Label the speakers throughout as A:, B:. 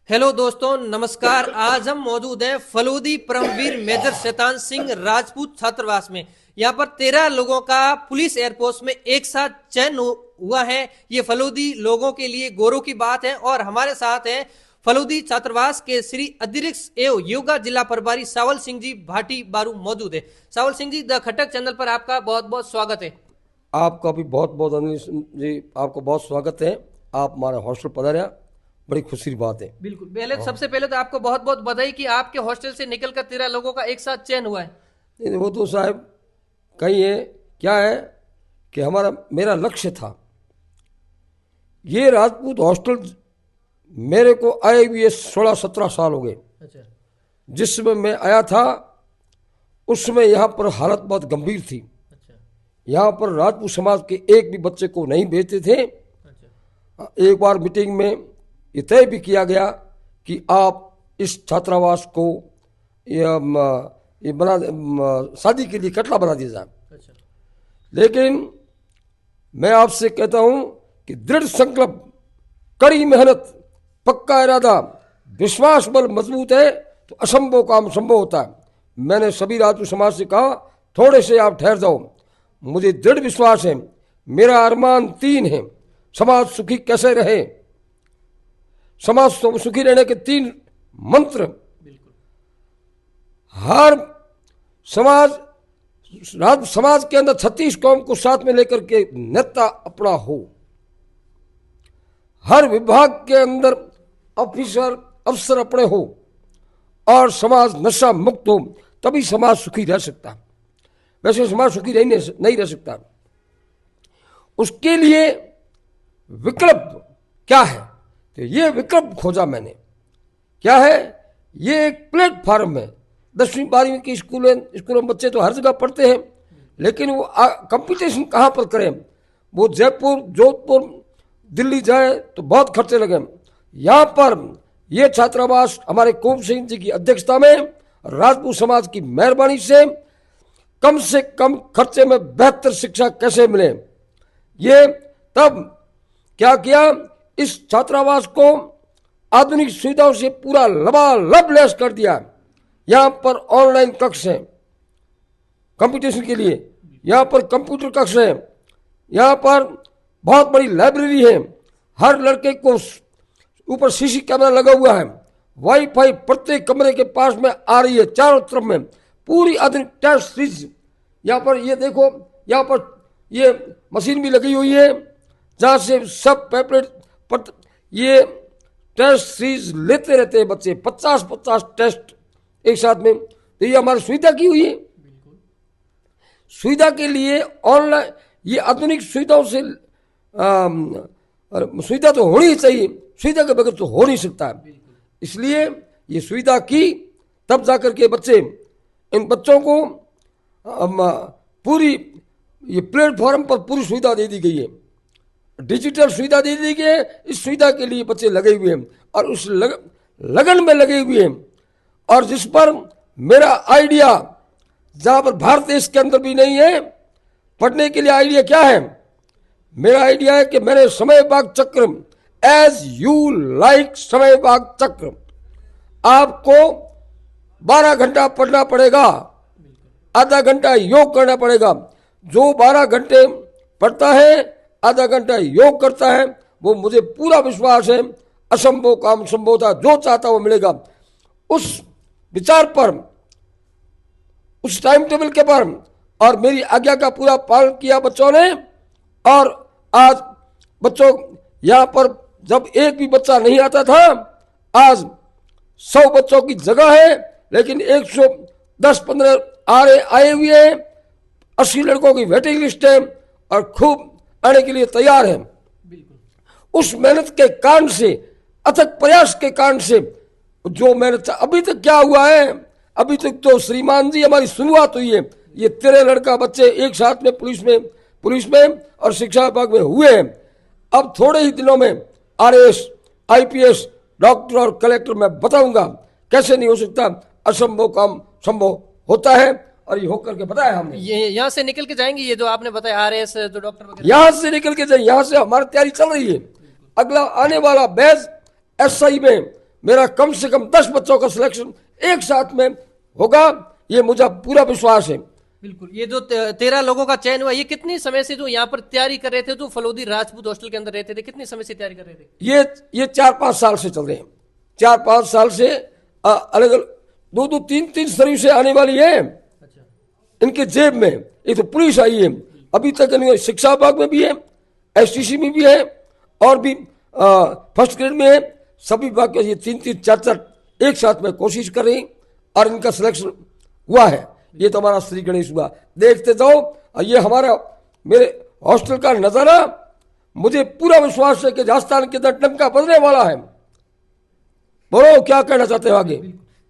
A: Hello दोस्तों, नमस्कार। आज हम मौजूद हैं फलूदी परमवीर मेजर शैतान सिंह राजपूत छात्रावास में। यहाँ पर 13 लोगों का पुलिस एयरपोर्ट में एक साथ चयन हुआ है। ये फलूदी लोगों के लिए गौरव की बात है। और हमारे साथ हैं फलूदी छात्रावास के श्री अध्यक्ष एवं योगा जिला प्रभारी सावल सिंह जी भाटी बारू मौजूद है। सावल Singh ji, the Khattak channel पर आपका बहुत बहुत स्वागत है।
B: आपका भी बहुत बहुत अनिल जी, आपको बहुत स्वागत है। आप हमारे हॉस्टल पधारे, बड़ी खुशी की बात है।
A: बिल्कुल। सबसे पहले तो आपको बहुत बहुत बधाई कि आपके हॉस्टल से निकलकर 13 लोगों का एक साथ चयन हुआ है।
B: नहीं, वो तो साहब कहीं है, क्या है कि मेरा लक्ष्य था। ये राजपूत हॉस्टल मेरे को आए हुए 16-17 साल हो गए।
A: अच्छा।
B: जिसमें मैं आया था उसमें यहाँ पर हालत बहुत गंभीर थी।
A: अच्छा।
B: यहाँ पर राजपूत समाज के एक भी बच्चे को नहीं भेजते थे।
A: अच्छा।
B: एक बार मीटिंग में ये तय भी किया गया कि आप इस छात्रावास को ये बना शादी के लिए कटला बना दिया जाए।
A: अच्छा।
B: लेकिन मैं आपसे कहता हूं कि दृढ़ संकल्प, कड़ी मेहनत, पक्का इरादा, विश्वास बल मजबूत है तो असंभव काम संभव होता है। मैंने सभी राजपूत समाज से कहा, थोड़े से आप ठहर जाओ। मुझे दृढ़ विश्वास है, मेरा अरमान 3 है। समाज सुखी कैसे रहे, समाज सुखी रहने के 3 मंत्र।
A: बिल्कुल।
B: हर समाज के अंदर 36 कौम को साथ में लेकर के नेता अपना हो। हर विभाग के अंदर अफसर अपने हो और समाज नशा मुक्त हो, तभी समाज सुखी रह सकता है। वैसे समाज सुखी नहीं रह सकता। उसके लिए विकल्प क्या है, तो ये विकल्प खोजा मैंने। क्या है, ये एक प्लेटफॉर्म है। 10वीं 12वीं की स्कूलों में बच्चे तो हर जगह पढ़ते हैं, लेकिन वो कंपटीशन कहाँ पर करें। वो जयपुर, जोधपुर, दिल्ली जाए तो बहुत खर्चे लगे। यहाँ पर ये छात्रावास हमारे कुंभ सिंह जी की अध्यक्षता में राजपूत समाज की मेहरबानी से कम खर्चे में बेहतर शिक्षा कैसे मिले, ये तब क्या किया, इस छात्रावास को आधुनिक सुविधाओं से पूरा लबालब लैस कर दिया। यहाँ पर ऑनलाइन कक्ष है कंपटीशन के लिए, यहाँ पर कंप्यूटर कक्ष है, यहाँ पर बहुत बड़ी लाइब्रेरी है। हर लड़के को ऊपर सीसी कैमरा लगा हुआ है। वाईफाई प्रत्येक कमरे के पास में आ रही है, चारों तरफ में पूरी आधुनिक टेस्ट सीरीज। यहाँ पर ये देखो, यहाँ पर ये मशीन भी लगी हुई है जहाँ से सब पेपलेट ये टेस्ट सीरीज लेते रहते हैं बच्चे। 50-50 टेस्ट एक साथ में। तो ये हमारी सुविधा की हुई है। सुविधा के लिए ऑनलाइन ये आधुनिक सुविधाओं से सुविधा तो होनी ही चाहिए, सुविधा के बगैर तो हो नहीं सकता है। इसलिए ये सुविधा की, तब जाकर के इन बच्चों को पूरी ये प्लेटफॉर्म पर पूरी सुविधा दे दी गई है, डिजिटल सुविधा दे दी गई है। इस सुविधा के लिए बच्चे लगे हुए हैं और उस लगन में लगे हुए हैं। और जिस पर मेरा आइडिया, जहां पर भारत देश के अंदर भी नहीं है पढ़ने के लिए आइडिया क्या है, मेरा आइडिया है कि मैंने समय बाग चक्र, एज यू लाइक समय बाग चक्र, आपको 12 घंटा पढ़ना पड़ेगा, आधा घंटा योग करना पड़ेगा। जो 12 घंटे पढ़ता है, आधा घंटा योग करता है, वो मुझे पूरा विश्वास है असंभव काम संभव होता, जो चाहता वो मिलेगा। उस विचार पर, उस टाइम टेबल के पर और मेरी आज्ञा का पूरा पालन किया बच्चों ने। और आज बच्चों यहाँ पर जब एक भी बच्चा नहीं आता था, आज 100 बच्चों की जगह है, लेकिन 110-15 आए हुए हैं। 80 लड़कों की वेटिंग लिस्ट है और खूब आने के लिए तैयार है। उस मेहनत के कारण से, अथक प्रयास के कारण से जो मेहनत अभी तक क्या हुआ है, अभी तक तो श्रीमान जी हमारी शुरुआत हुई है। ये 13 लड़का बच्चे एक साथ में पुलिस में और शिक्षा विभाग में हुए हैं। अब थोड़े ही दिनों में RAS, IPS, डॉक्टर और कलेक्टर मैं बताऊंगा। कैसे नहीं हो सकता, असंभव काम संभव होता है और ये होकर के बताया हमने।
A: ये यहाँ से निकल के जाएंगे, ये जो आपने बताया RAS जो डॉक्टर वगैरह,
B: यहाँ से निकल के जाए। यहाँ से हमारी तैयारी चल रही है। अगला आने वाला बैच SI में मेरा कम से कम 10 बच्चों का सिलेक्शन एक साथ में होगा, ये मुझे पूरा विश्वास है।
A: बिल्कुल। ये जो 13 लोगों का चयन हुआ, ये कितने समय से जो यहाँ पर तैयारी कर रहे थे, जो फलोदी राजपूत हॉस्टल के अंदर रहते थे, कितने समय से तैयारी कर रहे थे?
B: ये 4-5 साल से चल रहे हैं। 4-5 साल से अलग अलग 2-2, 3-3 सर्विसें आने वाली है
A: अच्छा।
B: इनके जेब में। ये तो पुलिस आई है, अभी तक इनके शिक्षा विभाग में भी है, एसटीसी में भी है, और भी फर्स्ट ग्रेड में है। सभी विभाग के ये 3-3, 4-4 एक साथ में कोशिश कर रहे हैं और इनका सिलेक्शन हुआ है। ये तो हमारा श्री गणेश हुआ। देखते जाओ, ये हमारा मेरे हॉस्टल का नजारा, मुझे पूरा विश्वास है कि राजस्थान के अंदर डंका बजने वाला है। बोलो क्या कहना चाहते हो आगे?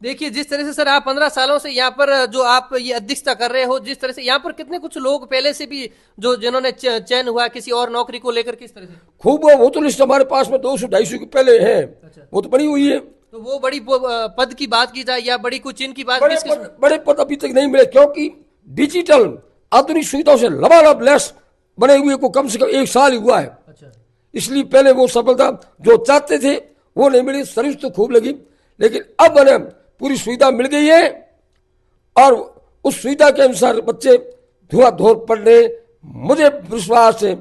A: देखिए, जिस तरह से सर आप 15 सालों से यहाँ पर जो आप ये अध्यक्षता कर रहे हो, जिस तरह से यहाँ पर कितने कुछ लोग पहले से भी जो जिन्होंने चयन हुआ किसी और नौकरी को लेकर, किस तरह से?
B: खूब, वो तो लिस्ट हमारे पास में 200-250 के पहले है।
A: अच्छा।
B: वो तो बनी हुई है।
A: तो वो बड़ी पद की बात की जाए या बड़ी कुछ इनकी बात,
B: बड़े पद अभी तक नहीं मिले, क्योंकि डिजिटल आधुनिक सुविधाओं से लबालब लैस बने हुए को कम से कम 1 साल ही हुआ है।
A: अच्छा।
B: इसलिए पहले वो सफलता जो चाहते थे वो नहीं मिली। सर्विस तो खूब लगी, लेकिन अब हमें पूरी सुविधा मिल गई है और उस सुविधा के अनुसार बच्चे धुआंधार पढ़ रहे। मुझे विश्वास है,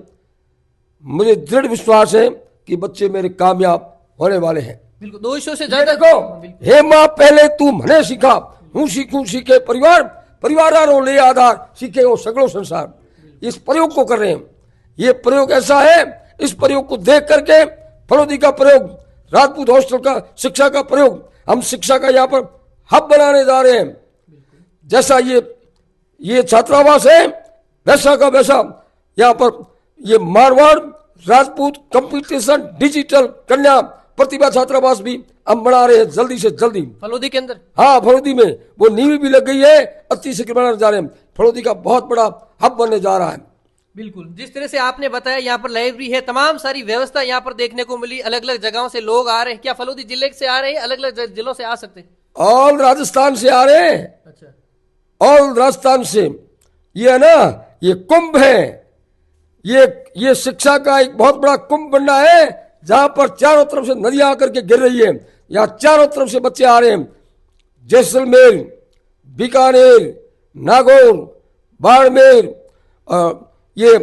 B: मुझे दृढ़ विश्वास है कि बच्चे मेरे कामयाब होने वाले हैं।
A: बिल्कुल। 200 से ज्यादा।
B: देखो, हे माँ पहले तू मने सीखा, हूँ सीखूं सीखे परिवार, परिवार ले आधार, सीखे वो सगड़ो संसार। इस प्रयोग को कर रहे हैं। ये प्रयोग ऐसा है, इस प्रयोग को देख करके फलोदी का प्रयोग, राजपूत हॉस्टल का शिक्षा का प्रयोग, हम शिक्षा का यहाँ पर हब बनाने जा रहे हैं। जैसा ये छात्रावास है, वैसा का वैसा यहाँ पर ये मारवाड़ राजपूत कंपटीशन डिजिटल कन्या प्रतिभा छात्रावास भी हम बना रहे हैं जल्दी से जल्दी
A: फलोदी के अंदर।
B: हाँ, फलोदी में वो नींव भी लग गई है, अति शीघ्र बनाने जा रहे हैं। फलोदी का बहुत बड़ा हब बनने जा रहा है।
A: बिल्कुल। जिस तरह से आपने बताया, यहाँ पर लाइब्रेरी है, तमाम सारी व्यवस्था यहाँ पर देखने को मिली। अलग अलग जगहों से लोग आ रहे हैं। क्या फलोदी जिले से आ रहे हैं? अलग अलग जिलों से आ सकते हैं?
B: ऑल राजस्थान से आ रहे हैं।
A: अच्छा।
B: ऑल राजस्थान से। ये है ना, ये कुंभ है, ये शिक्षा का एक बहुत बड़ा कुंभ बनना है, जहां पर चारों तरफ से नदियां आकर के गिर रही है। यहाँ चारों तरफ से बच्चे आ रहे हैं। जैसलमेर, बीकानेर, नागौर, बाड़मेर, ये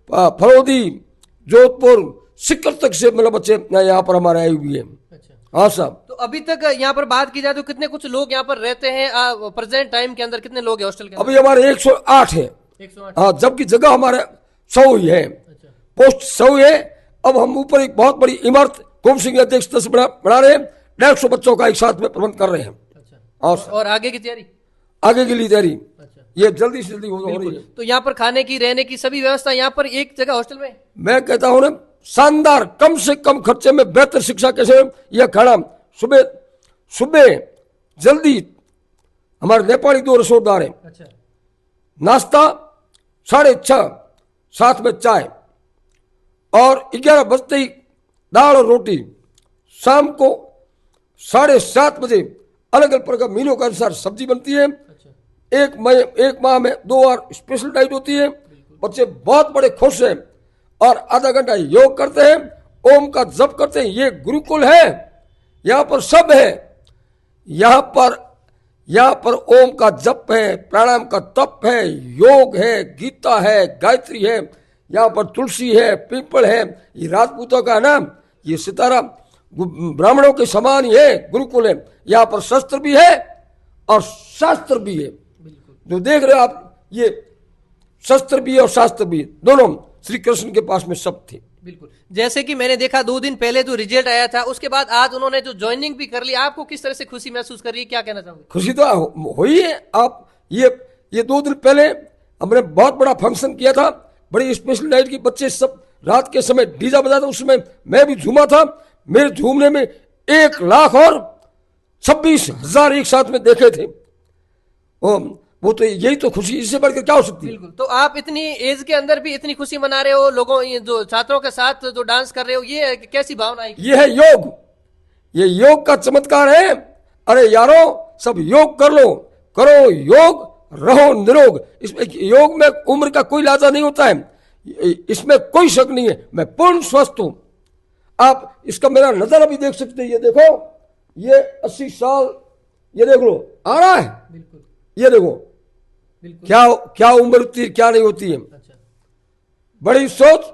B: फलोदी, जोधपुर, सिक्कर तक से मतलब बच्चे यहाँ पर हमारे आए हुए हैं।
A: अच्छा।
B: हाँ साहब।
A: तो अभी तक यहाँ पर बात की जाए तो कितने कुछ लोग यहाँ पर रहते हैं? प्रेजेंट टाइम के अंदर कितने लोग हैं हॉस्टल के अंदर?
B: अभी हमारे 108 है।
A: 108।
B: हाँ, जबकि जगह हमारे 100 ही है।
A: अच्छा।
B: पोस्ट 100 है। अब हम ऊपर एक बहुत बड़ी इमारत कुंभ सिंह अध्यक्षता से बना रहे हैं। 150 बच्चों का एक साथ में प्रबंध कर रहे हैं।
A: अच्छा। और आगे की तैयारी?
B: आगे के लिए तैयारी
A: अच्छा।
B: ये जल्दी से जल्दी हो रही है।
A: तो यहाँ पर खाने की, रहने की सभी व्यवस्था यहाँ पर एक जगह हॉस्टल में?
B: मैं कहता हूँ ना, शानदार, कम से कम खर्चे में बेहतर शिक्षा कैसे, यह खाना सुबह जल्दी, हमारे नेपाली 2 रसोईदार हैं।
A: अच्छा।
B: नाश्ता 6:30, साथ में चाय, और 11 बजते ही दाल और रोटी। शाम को 7:30 बजे अलग अलग प्रकार मीनों के अनुसार सब्जी बनती है।
A: अच्छा।
B: एक माह में 2 बार स्पेशल डाइट होती है। बच्चे बहुत बड़े खुश हैं और आधा घंटा योग करते हैं, ओम का जप करते हैं। ये गुरुकुल है, यहाँ पर सब है। यहाँ पर ओम का जप है, प्राणायाम का तप है, योग है, गीता है, गायत्री है, यहाँ पर तुलसी है, पीपल है। ये राजपूतों का नाम, ये सितारा ब्राह्मणों के समान ही है, गुरुकुल है। यहाँ पर शस्त्र भी है और शास्त्र भी है। जो देख रहे हो आप, ये शस्त्र भी और शास्त्र भी, दोनों श्री कृष्ण के पास में सब थे।
A: बिल्कुल। जैसे कि मैंने देखा 2 दिन पहले जो रिजल्ट आया था, उसके बाद आज उन्होंने जो ज्वाइनिंग भी कर ली, आपको किस तरह से खुशी महसूस कर रही है? क्या कहना चाहोगे?
B: खुशी तो हुई है। आप ये 2 दिन पहले हमने बहुत बड़ा फंक्शन किया था, बड़ी स्पेशल नाइट की। बच्चे सब रात के समय डीजा बजा था, उसमें मैं भी झूमा था। मेरे झूमने में 1,26,000 एक साथ में देखे थे। वो तो यही तो खुशी, इससे बढ़कर क्या हो सकती है?
A: बिल्कुल। तो आप इतनी एज के अंदर भी इतनी खुशी मना रहे हो, लोगों जो छात्रों के साथ जो डांस कर रहे हो, ये कैसी भावना है?
B: ये है योग, ये योग का चमत्कार है। अरे यारो, सब योग कर लो, करो योग, रहो निरोग। इसमें योग में उम्र का कोई लाजा नहीं होता है, इसमें कोई शक नहीं है। मैं पूर्ण स्वस्थ हूं। आप इसका मेरा नजारा भी देख सकते हैं। ये देखो, ये 80 साल, ये देख लो आ रहा है,
A: बिल्कुल
B: ये देखो
A: बिल्कुल।
B: क्या क्या उम्र होती है, क्या नहीं होती है।
A: अच्छा,
B: बड़ी सोच,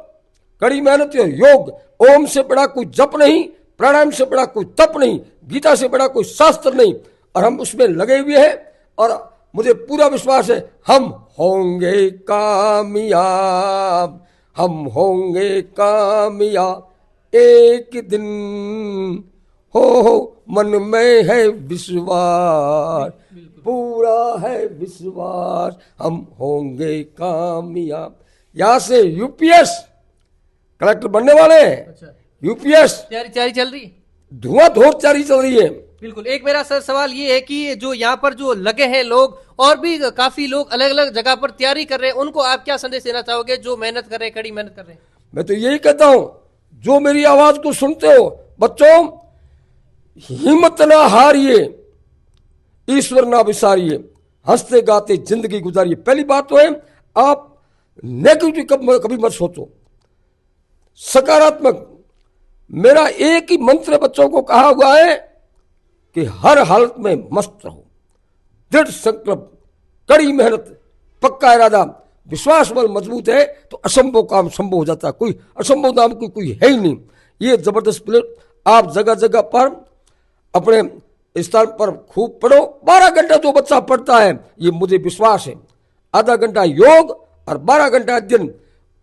B: कड़ी मेहनत और योग। ओम से बड़ा कोई जप नहीं, प्राणायाम से बड़ा कोई तप नहीं, गीता से बड़ा कोई शास्त्र नहीं, और हम उसमें लगे हुए हैं। और मुझे पूरा विश्वास है हम होंगे कामयाब, हम होंगे कामयाब एक दिन। हो मन में है विश्वास, पूरा है विश्वास, हम होंगे कामयाब। यहां से यूपीएस कलेक्टर बनने वाले हैं।
A: अच्छा,
B: यूपीएस
A: तैयारी तैयारी चल रही है।
B: धुआंधार तैयारी चल रही है।
A: बिल्कुल। एक मेरा सर सवाल ये है कि जो यहाँ पर जो लगे हैं लोग, और भी काफी लोग अलग अलग जगह पर तैयारी कर रहे हैं, उनको आप क्या संदेश देना चाहोगे जो मेहनत कर रहे हैं, कड़ी मेहनत कर रहे हैं?
B: मैं तो यही कहता हूं, जो मेरी आवाज को सुनते हो बच्चों, हिम्मत ना हारिए, ईश्वर ना विसारिए, हंसते गाते जिंदगी गुजारिए। पहली बात तो है आप नेगेटिव कभी मत सोचो, सकारात्मक। मेरा एक ही मंत्र बच्चों को कहा हुआ है कि हर हालत में मस्त रहो, दृढ़ संकल्प, कड़ी मेहनत, पक्का इरादा, विश्वास बल मजबूत है तो असंभव काम संभव हो जाता है। कोई असंभव नाम कोई है ही नहीं। ये जबरदस्त प्लेट आप जगह जगह पर अपने स्थान पर खूब पढ़ो। 12 घंटा जो बच्चा पढ़ता है, ये मुझे विश्वास है, आधा घंटा योग और 12 घंटा अध्ययन,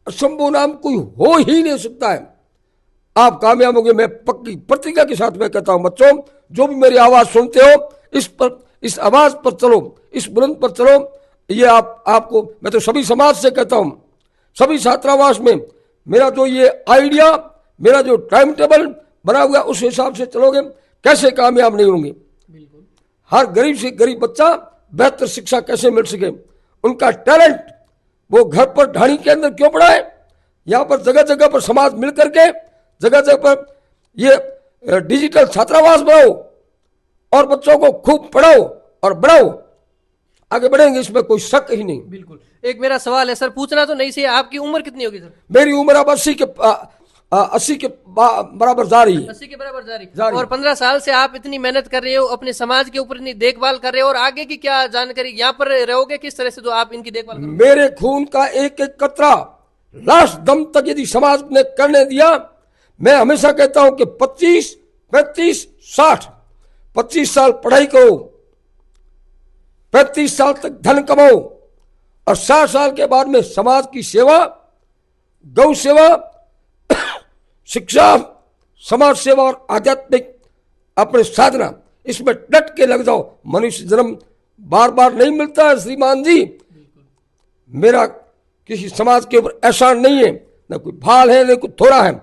B: असंभव नाम कोई हो ही नहीं सकता है। आप कामयाब होंगे, मैं पक्की प्रतिज्ञा के साथ मैं कहता हूं। बच्चों, जो भी मेरी आवाज सुनते हो, इस आवाज पर चलो, इस बुलंद पर चलो। ये आपको मैं तो सभी समाज से कहता हूं, सभी छात्रावास में मेरा जो ये आइडिया, मेरा जो टाइम टेबल बना हुआ, उस हिसाब से चलोगे, कैसे कामयाब नहीं होंगे।
A: बिल्कुल।
B: हर गरीब से गरीब बच्चा बेहतर शिक्षा कैसे मिल सके, उनका टैलेंट वो घर पर ढाणी के अंदर क्यों पड़ा है। यहाँ पर जगह जगह पर समाज मिल करके जगह जगह पर ये डिजिटल छात्रावास बनाओ और बच्चों को खूब पढ़ाओ और बढ़ाओ, आगे बढ़ेंगे, इसमें कोई शक ही नहीं।
A: बिल्कुल। एक मेरा सवाल है सर, पूछना तो नहीं से, आपकी उम्र कितनी होगी सर?
B: मेरी उम्र अब 80 के बराबर जा रही है।
A: 80 के बराबर जा रही। और 15 साल से आप इतनी मेहनत कर रहे हो, अपने समाज के ऊपर इतनी देखभाल कर रहे हो, और आगे की क्या जानकारी, यहाँ पर रहोगे किस तरह से जो आप इनकी देखभाल करोगे?
B: मेरे खून का एक एक कतरा लास्ट दम तक यदि समाज ने करने दिया, मैं हमेशा कहता हूं कि 25, 35, 60, 25 साल पढ़ाई करो, 35 साल तक धन कमाओ, और 60 साल के बाद में समाज की सेवा, गौ सेवा, शिक्षा, समाज सेवा और आध्यात्मिक अपने साधना, इसमें डट के लग जाओ। मनुष्य जन्म बार बार नहीं मिलता है श्रीमान जी। मेरा किसी समाज के ऊपर एहसान नहीं है, न कोई भाल है, न कोई थोड़ा है।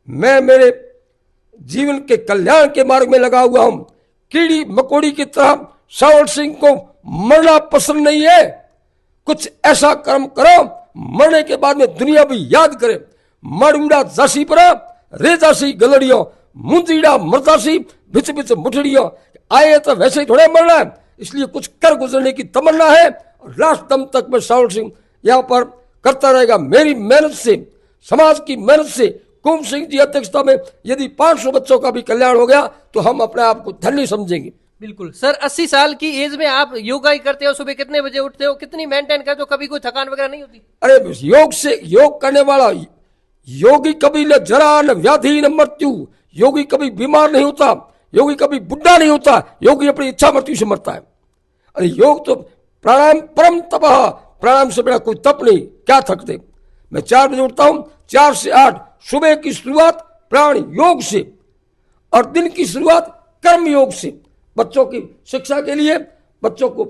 B: मैं मेरे जीवन के कल्याण के मार्ग में लगा हुआ हूं। कीड़ी मकोड़ी की तरह सावर सिंह को मरना पसंद नहीं है। कुछ ऐसा कर्म करो, मरने के बाद में दुनिया भी याद करे। मरुड़ा जासी पर रे जासी गलड़ियों, मुंजीड़ा मरदासी बिच बिच मुठड़ियों। आए तो वैसे ही थोड़े मरना है, इसलिए कुछ कर गुजरने की तमन्ना है। और लास्ट दम तक मैं सावर सिंह यहाँ पर करता रहेगा। मेरी मेहनत से, समाज की मेहनत से, कुंभ सिंह जी अध्यक्षता में यदि 500 बच्चों का भी कल्याण हो गया तो हम अपने आप को धन्य समझेंगे।
A: बिल्कुल सर। 80 साल की एज में आप योगा ही करते हो, सुबह कितने बजे उठते हो, कितनी मेंटेन करते हो, कभी कोई थकान वगैरह नहीं होती?
B: अरे योग से, योग करने वाला योगी कभी न जरा न व्याधि न मृत्यु। योगी कभी बीमार नहीं होता, योगी कभी बुढ़ा नहीं होता, योगी अपनी इच्छा मृत्यु से मरता है। अरे योग तो प्राणायाम परम तपः, प्राणायाम से बड़ा कोई तप नहीं, क्या थकते। मैं 4 बजे उठता हूं, 4 से 8 सुबह की शुरुआत प्राण योग से और दिन की शुरुआत कर्म योग से। बच्चों की शिक्षा के लिए बच्चों को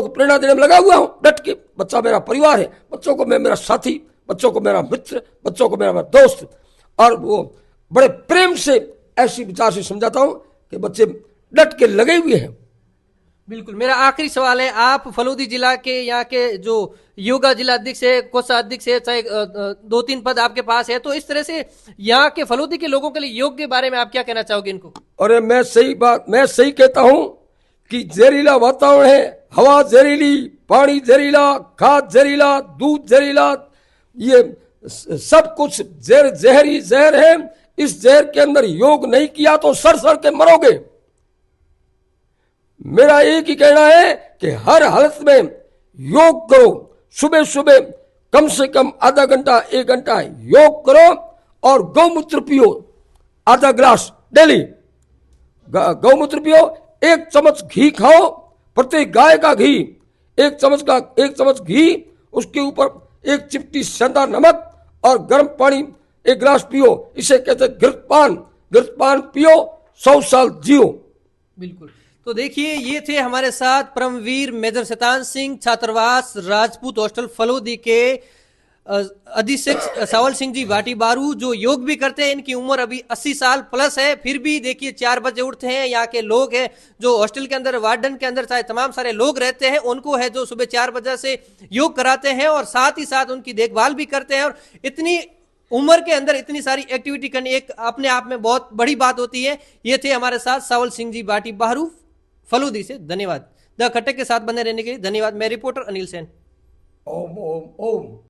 B: प्रेरणा देने में लगा हुआ हूं डट के। बच्चा मेरा परिवार है, बच्चों को मैं मेरा साथी, बच्चों को मेरा मित्र, बच्चों को मेरा दोस्त, और वो बड़े प्रेम से ऐसी विचार से समझाता हूं कि बच्चे डट के लगे हुए हैं।
A: बिल्कुल। मेरा आखिरी सवाल है, आप फलूदी जिला के यहाँ के जो योगा जिला अध्यक्ष है, कोषाध्यक्ष है, चाहे 2-3 पद आपके पास है, तो इस तरह से यहाँ के फलूदी के लोगों के लिए योग के बारे में आप क्या कहना चाहोगे इनको?
B: अरे मैं सही कहता हूं कि जहरीला वातावरण है, हवा जहरीली, पानी जहरीला, खाद जहरीला, दूध जहरीला, ये सब कुछ जहर है। इस जहर के अंदर योग नहीं किया तो सड़ सड़ के मरोगे। मेरा एक ही कहना है कि हर हालत में योग करो। सुबह सुबह कम से कम आधा घंटा 1 घंटा योग करो और गौमूत्र पियो आधा ग्लास डेली। गौमूत्र पियो, 1 चम्मच घी खाओ, प्रत्येक गाय का घी 1 चम्मच घी, उसके ऊपर 1 चिमटी सेंधा नमक और गर्म पानी 1 गिलास पियो। इसे कहते हैं घृतपान। घृतपान पियो, 100 साल जियो।
A: बिल्कुल। तो देखिए, ये थे हमारे साथ परमवीर मेजर शैतान सिंह, छात्रावास राजपूत हॉस्टल फलोदी के अधीक्षक सावल सिंह जी भाटी बारू, जो योग भी करते हैं। इनकी उम्र अभी 80 साल प्लस है, फिर भी देखिए 4 बजे उठते हैं। यहाँ के लोग हैं जो हॉस्टल के अंदर, वार्डन के अंदर चाहे तमाम सारे लोग रहते हैं, उनको है जो सुबह 4 बजे से योग कराते हैं और साथ ही साथ उनकी देखभाल भी करते हैं। और इतनी उम्र के अंदर इतनी सारी एक्टिविटी करनी एक अपने आप में बहुत बड़ी बात होती है। ये थे हमारे साथ सावल सिंह जी भाटी बारू फलूदी से। धन्यवाद। द खट्टे के साथ बने रहने के लिए धन्यवाद। मैं रिपोर्टर अनिल सेन।
B: ओम ओम ओम।